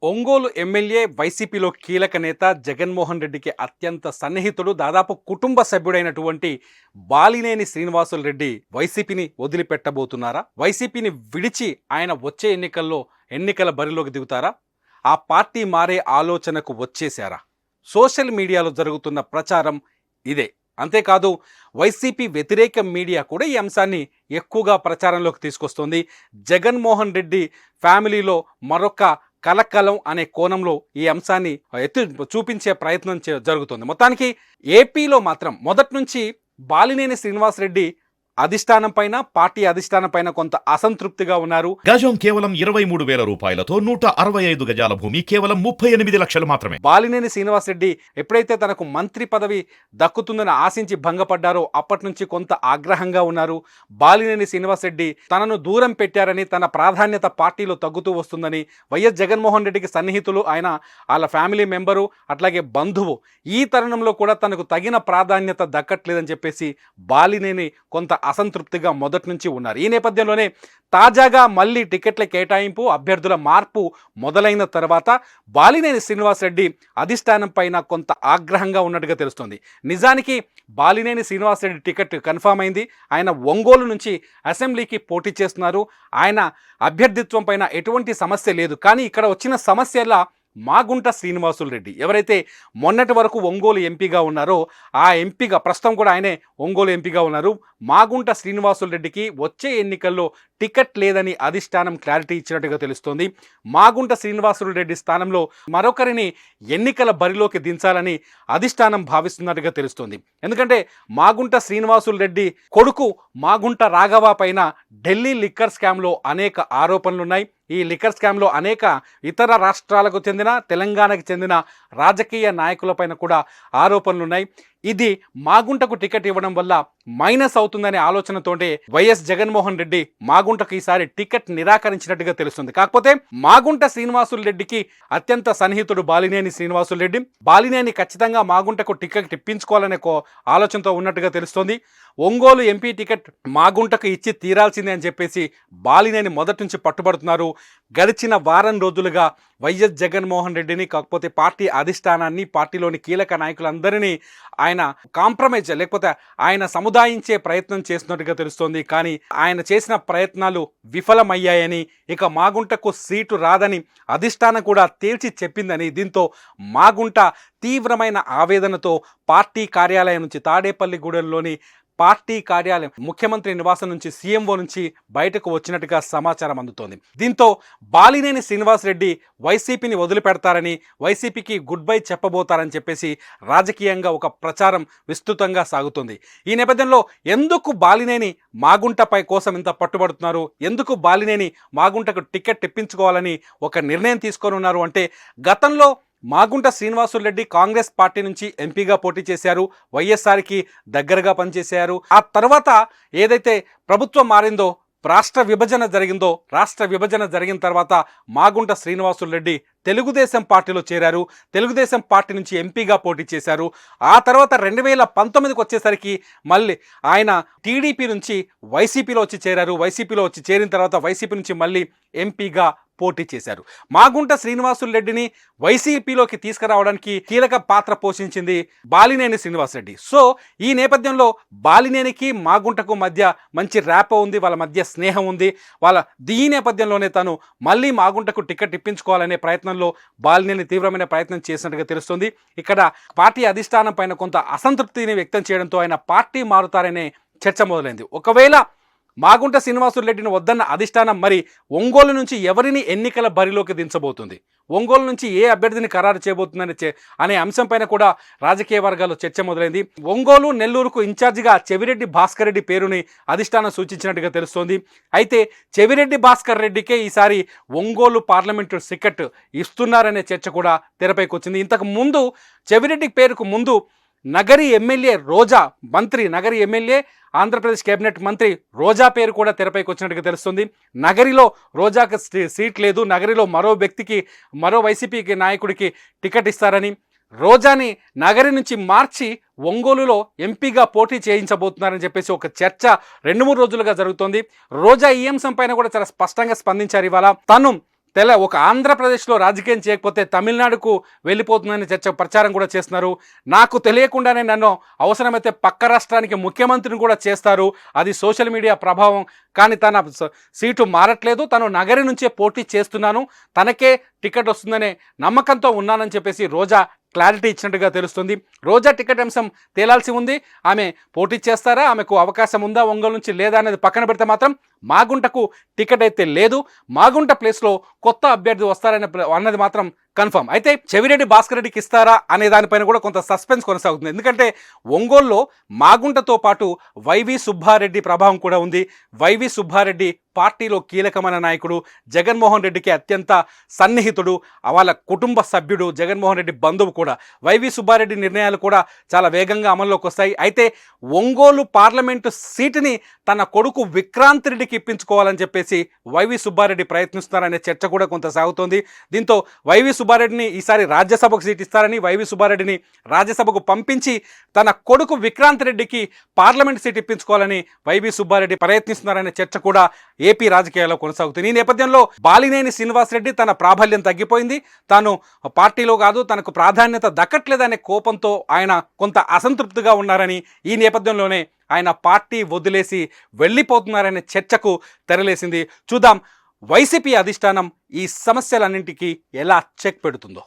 Ongole MLA వైసీపీలో కీలక నేత జగన్మోహన్ రెడ్డికి అత్యంత సన్నిహితుడు, దాదాపు కుటుంబ సభ్యుడైనటువంటి బాలినేని శ్రీనివాసులు రెడ్డి వైసీపీని వదిలిపెట్టబోతున్నారా? వైసీపీని విడిచి ఆయన వచ్చే ఎన్నికల బరిలోకి దిగుతారా? ఆ పార్టీ మారే ఆలోచనకు వచ్చేశారా? సోషల్ మీడియాలో జరుగుతున్న ప్రచారం ఇదే. అంతేకాదు, వైసీపీ వ్యతిరేక మీడియా కూడా ఈ అంశాన్ని ఎక్కువగా ప్రచారంలోకి తీసుకొస్తుంది. జగన్మోహన్ రెడ్డి ఫ్యామిలీలో మరొక కలకలం అనే కోణంలో ఈ అంశాన్ని చూపించే ప్రయత్నం జరుగుతుంది. మొత్తానికి ఏపీలో మాత్రం మొదటి నుంచి బాలినేని శ్రీనివాసరెడ్డి అధిష్టానం పైన, పార్టీ అధిష్టానం పైన కొంత అసంతృప్తిగా ఉన్నారు. గజం కేవలం 23,000 రూపాయలతో 165 గజాల భూమి కేవలం 38 లక్షలు మాత్రమే. బాలినేని శ్రీనివాసరెడ్డి ఎప్పుడైతే తనకు మంత్రి పదవి దక్కుతుందని ఆశించి భంగపడ్డారో అప్పటి నుంచి కొంత ఆగ్రహంగా ఉన్నారు. బాలినేని శ్రీనివాసరెడ్డి తనను దూరం పెట్టారని, తన ప్రాధాన్యత పార్టీలో తగ్గుతూ వస్తుందని, వైఎస్ జగన్మోహన్ రెడ్డికి సన్నిహితులు, ఆయన వాళ్ళ ఫ్యామిలీ మెంబరు, అట్లాగే బంధువు, ఈ తరుణంలో కూడా తనకు తగిన ప్రాధాన్యత దక్కట్లేదని చెప్పేసి బాలినేని కొంత అసంతృప్తిగా మొదటి నుంచి ఉన్నారు. ఈ నేపథ్యంలోనే తాజాగా మళ్ళీ టికెట్ల కేటాయింపు, అభ్యర్థుల మార్పు మొదలైన తర్వాత బాలినేని శ్రీనివాసరెడ్డి అధిష్టానం పైన కొంత ఆగ్రహంగా ఉన్నట్టుగా తెలుస్తుంది. నిజానికి బాలినేని శ్రీనివాసరెడ్డి టికెట్ కన్ఫామ్ అయింది. ఆయన ఒంగోలు నుంచి అసెంబ్లీకి పోటీ చేస్తున్నారు. ఆయన అభ్యర్థిత్వం పైన ఎటువంటి సమస్య లేదు. కానీ ఇక్కడ వచ్చిన సమస్యల మాగుంట శ్రీనివాసులు రెడ్డి, ఎవరైతే మొన్నటి వరకు ఒంగోలు ఎంపీగా ఉన్నారో ఆ ఎంపీగా ప్రస్తుతం కూడా ఆయనే ఒంగోలు ఎంపీగా ఉన్నారు. మాగుంట శ్రీనివాసులు రెడ్డికి వచ్చే ఎన్నికల్లో టికెట్ లేదని అధిష్టానం క్లారిటీ ఇచ్చినట్టుగా తెలుస్తోంది. మాగుంట శ్రీనివాసులు రెడ్డి స్థానంలో మరొకరిని ఎన్నికల బరిలోకి దించాలని అధిష్టానం భావిస్తున్నట్టుగా తెలుస్తోంది. ఎందుకంటే మాగుంట శ్రీనివాసులు రెడ్డి కొడుకు మాగుంట రాఘవ పైన ఢిల్లీ లిక్కర్ స్కామ్లో అనేక ఆరోపణలున్నాయి. ఈ లిక్కర్ స్కామ్లో అనేక ఇతర రాష్ట్రాలకు చెందిన, తెలంగాణకు చెందిన రాజకీయ నాయకులపైన కూడా ఆరోపణలున్నాయి. ఇది మాగుంటకు టికెట్ ఇవ్వడం వల్ల మైనస్ అవుతుందనే ఆలోచనతోటే వైఎస్ జగన్మోహన్ రెడ్డి మాగుంటకు ఈసారి టికెట్ నిరాకరించినట్టుగా తెలుస్తుంది. కాకపోతే మాగుంట శ్రీనివాసులు రెడ్డికి అత్యంత సన్నిహితుడు బాలినేని శ్రీనివాసులు రెడ్డి. బాలినేని ఖచ్చితంగా మాగుంటకు టికెట్ ఇప్పించుకోవాలనే ఆలోచనతో ఉన్నట్టుగా తెలుస్తోంది. ఒంగోలు ఎంపీ టికెట్ మాగుంటకు ఇచ్చి తీరాల్సిందే అని చెప్పేసి బాలినేని మొదటి నుంచి పట్టుబడుతున్నారు. గడిచిన వారం రోజులుగా వైఎస్ జగన్మోహన్ రెడ్డిని, కాకపోతే పార్టీ అధిష్టానాన్ని, పార్టీలోని కీలక నాయకులందరినీ ఆయన కాంప్రమైజ్ లేకపోతే ఆయన సముదాయించే ప్రయత్నం చేస్తున్నట్టుగా తెలుస్తోంది. కానీ ఆయన చేసిన ప్రయత్నాలు విఫలమయ్యాయని, ఇక మాగుంటకు సీటు రాదని అధిష్టానం కూడా తేల్చి చెప్పిందని, దీంతో మాగుంట తీవ్రమైన ఆవేదనతో పార్టీ కార్యాలయం నుంచి, తాడేపల్లిగూడెంలోని పార్టీ కార్యాలయం, ముఖ్యమంత్రి నివాసం నుంచి, సీఎంఓ నుంచి బయటకు వచ్చినట్టుగా సమాచారం అందుతోంది. దీంతో బాలినేని శ్రీనివాసరెడ్డి వైసీపీని వదిలిపెడతారని, వైసీపీకి గుడ్ బై చెప్పబోతారని చెప్పేసి రాజకీయంగా ఒక ప్రచారం విస్తృతంగా సాగుతుంది. ఈ నేపథ్యంలో ఎందుకు బాలినేని మాగుంటపై కోసం ఇంత పట్టుబడుతున్నారు, ఎందుకు బాలినేని మాగుంటకు టికెట్ ఇప్పించుకోవాలని ఒక నిర్ణయం తీసుకొని ఉన్నారు అంటే, గతంలో మాగుంట శ్రీనివాసులు రెడ్డి కాంగ్రెస్ పార్టీ నుంచి ఎంపీగా పోటీ చేశారు, వైఎస్ఆర్కి దగ్గరగా పనిచేశారు. ఆ తర్వాత ఏదైతే ప్రభుత్వం మారిందో, రాష్ట్ర విభజన జరిగిన తర్వాత మాగుంట శ్రీనివాసులు రెడ్డి తెలుగుదేశం పార్టీలో చేరారు. తెలుగుదేశం పార్టీ నుంచి ఎంపీగా పోటీ చేశారు. ఆ తర్వాత 2019కి వచ్చేసరికి మళ్ళీ ఆయన టీడీపీ నుంచి వైసీపీలో వచ్చి చేరారు. వైసీపీలో వచ్చి చేరిన తర్వాత వైసీపీ నుంచి మళ్ళీ ఎంపీగా పోటీ చేశారు. మాగుంట శ్రీనివాసులు రెడ్డిని వైసీపీలోకి తీసుకురావడానికి కీలక పాత్ర పోషించింది బాలినేని శ్రీనివాసరెడ్డి. సో ఈ నేపథ్యంలో బాలినేనికి మాగుంటకు మధ్య మంచి ర్యాపో ఉంది, వాళ్ళ మధ్య స్నేహం ఉంది. ఈ నేపథ్యంలోనే తను మళ్ళీ మాగుంటకు టికెట్ ఇప్పించుకోవాలనే ప్రయత్నంలో బాలినేని తీవ్రమైన ప్రయత్నం చేసినట్టుగా తెలుస్తుంది. ఇక్కడ పార్టీ అధిష్టానం పైన కొంత అసంతృప్తిని వ్యక్తం చేయడంతో ఆయన పార్టీ మారుతారనే చర్చ మొదలైంది. ఒకవేళ మాగుంట శ్రీనివాసులు రెడ్డిని వద్దన్న అధిష్టానం మరి ఒంగోలు నుంచి ఎవరిని ఎన్నికల బరిలోకి దించబోతుంది, ఒంగోలు నుంచి ఏ అభ్యర్థిని ఖరారు చేయబోతుందని అనే అంశంపైన కూడా రాజకీయ వర్గాల్లో చర్చ మొదలైంది. ఒంగోలు, నెల్లూరుకు ఇన్ఛార్జిగా చెవిరెడ్డి భాస్కర్ రెడ్డి పేరుని అధిష్టానం సూచించినట్టుగా తెలుస్తోంది. అయితే చెవిరెడ్డి భాస్కర్ రెడ్డికే ఈసారి ఒంగోలు పార్లమెంటు టికెట్ ఇస్తున్నారనే చర్చ కూడా తెరపైకి వచ్చింది. ఇంతకు ముందు చెవిరెడ్డి పేరుకు ముందు నగరి ఎమ్మెల్యే రోజా, నగరి ఎమ్మెల్యే ఆంధ్రప్రదేశ్ కేబినెట్ మంత్రి రోజా పేరు కూడా తెరపైకి వచ్చినట్టుగా తెలుస్తుంది. నగరిలో రోజాకి సీట్ లేదు, నగరిలో మరో వైసీపీ నాయకుడికి టికెట్ ఇస్తారని, రోజాని నగరి నుంచి మార్చి ఒంగోలులో ఎంపీగా పోటీ చేయించబోతున్నారని చెప్పేసి ఒక చర్చ 2-3 రోజులుగా జరుగుతోంది. రోజా ఈ అంశం పైన కూడా చాలా స్పష్టంగా స్పందించారు. ఇవాళ తను ఒక ఆంధ్రప్రదేశ్లో రాజకీయం చేయకపోతే తమిళనాడుకు వెళ్ళిపోతుందని చర్చ ప్రచారం కూడా చేస్తున్నారు. నాకు తెలియకుండానే నన్ను అవసరమైతే పక్క రాష్ట్రానికి ముఖ్యమంత్రిని కూడా చేస్తారు, అది సోషల్ మీడియా ప్రభావం. కానీ తన సీటు మారట్లేదు, తను నగరి నుంచే పోటీ చేస్తున్నాను, తనకే టికెట్ వస్తుందనే నమ్మకంతో ఉన్నానని చెప్పేసి రోజా క్లారిటీ ఇచ్చినట్టుగా తెలుస్తుంది. రోజా టికెట్ అంశం తేలాల్సి ఉంది. ఆమె పోటీ చేస్తారా, ఆమెకు అవకాశం ఉందా ఒంగోలు నుంచి లేదా అనేది పక్కన పెడితే మాత్రం మాగుంటకు టికెట్ అయితే లేదు. మాగుంట ప్లేస్లో కొత్త అభ్యర్థి అన్నది మాత్రం కన్ఫర్మ్. అయితే చెవిరెడ్డి భాస్కర్ రెడ్డికి ఇస్తారా అనే దానిపైన కూడా కొంత సస్పెన్స్ కొనసాగుతుంది. ఎందుకంటే ఒంగోలులో మాగుంటతో పాటు వైవి సుబ్బారెడ్డి ప్రభావం కూడా ఉంది. వైవి సుబ్బారెడ్డి పార్టీలో కీలకమైన నాయకుడు, జగన్మోహన్ రెడ్డికి అత్యంత సన్నిహితుడు, వాళ్ళ కుటుంబ సభ్యుడు, జగన్మోహన్ రెడ్డి బంధువు కూడా. వైవి సుబ్బారెడ్డి నిర్ణయాలు కూడా చాలా వేగంగా అమల్లోకి వస్తాయి. అయితే ఒంగోలు పార్లమెంటు సీటుని తన కొడుకు విక్రాంత్ రెడ్డికి ఇప్పించుకోవాలని చెప్పేసి వైవి సుబ్బారెడ్డి ప్రయత్నిస్తున్నారనే చర్చ కూడా కొంత సాగుతోంది. దీంతో వైవి సుబ్బారెడ్డిని ఈసారి రాజ్యసభకు సీట్ ఇస్తారని, వైవి సుబ్బారెడ్డిని రాజ్యసభకు పంపించి తన కొడుకు విక్రాంత్ రెడ్డికి పార్లమెంట్ సీట్ ఇప్పించుకోవాలని వైవి సుబ్బారెడ్డి ప్రయత్నిస్తున్నారనే చర్చ కూడా ఏపీ రాజకీయాల్లో కొనసాగుతుంది. ఈ నేపథ్యంలో బాలినేని శ్రీనివాసరెడ్డి తన ప్రాబల్యం తగ్గిపోయింది, తాను పార్టీలో కాదు, తనకు ప్రాధాన్యత దక్కట్లేదనే కోపంతో ఆయన కొంత అసంతృప్తిగా ఉన్నారని, ఈ నేపథ్యంలోనే ఆయన పార్టీ వదిలేసి వెళ్ళిపోతున్నారనే చర్చకు తెరలేసింది. చూద్దాం వైసీపీ అధిష్టానం ఈ సమస్యలన్నింటికీ ఎలా చెక్ పెడుతుందో.